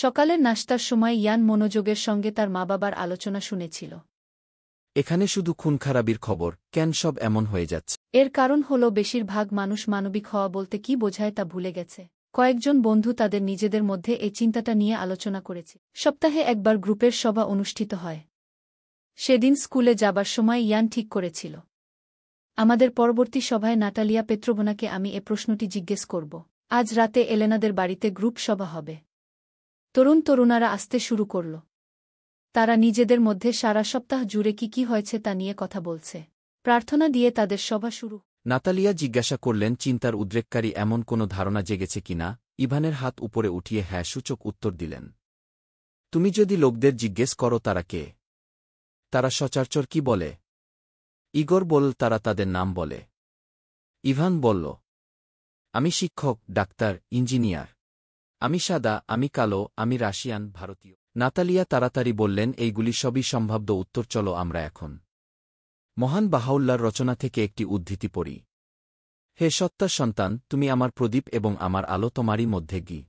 সকালের নাশতার সময় ইয়ান মনোযোগের সঙ্গে তার মা-বাবার আলোচনা শুনেছিল। এখানে শুধু খুনখারাবির খবর, কেন সব এমন হয়ে যাচ্ছে? এর কারণ হল বেশিরভাগ মানুষ মানবিক হওয়া বলতে কি বোঝায় তা ভুলে গেছে। কয়েকজন বন্ধু তাদের নিজেদের মধ্যে এই চিন্তাটা নিয়ে আলোচনা করেছে। সপ্তাহে একবার গ্রুপের সভা অনুষ্ঠিত হয়। সেদিন স্কুলে যাবার সময় ইয়ান ঠিক করেছিল, আমাদের পরবর্তী সভায় নাটালিয়া পেত্রোভনাকে আমি এ প্রশ্নটি জিজ্ঞেস করব। আজ রাতে এলেনাদের বাড়িতে গ্রুপ সভা হবে। তরুণারা আসতে শুরু করল। তারা নিজেদের মধ্যে সারা সপ্তাহ জুড়ে কি হয়েছে তা নিয়ে কথা বলছে। প্রার্থনা দিয়ে তাদের সভা শুরু। নাতালিয়া জিজ্ঞাসা করলেন, চিন্তার উদ্রেককারী এমন কোনো ধারণা জেগেছে কিনা? ইভানের হাত উপরে উঠিয়ে হ্যাঁ সূচক উত্তর দিলেন। তুমি যদি লোকদের জিজ্ঞেস করো তারা কে, তারা সচরাচর কি বলে? ইগোর বলল, তারা তাদের নাম বলে। ইভান বলল, আমি শিক্ষক, ডাক্তার, ইঞ্জিনিয়ার। আমি সাদা, আমি কালো, আমি রাশিয়ান, ভারতীয়। নাতালিয়া তাড়াতাড়ি বললেন, এইগুলি সবই সম্ভাব্য উত্তর। চলো আমরা এখন মহান বাহাউল্লাহর রচনা থেকে একটি উদ্ধৃতি পড়ি। হে সত্তার সন্তান, তুমি আমার প্রদীপ এবং আমার আলো, তোমারই মধ্যে ঘি।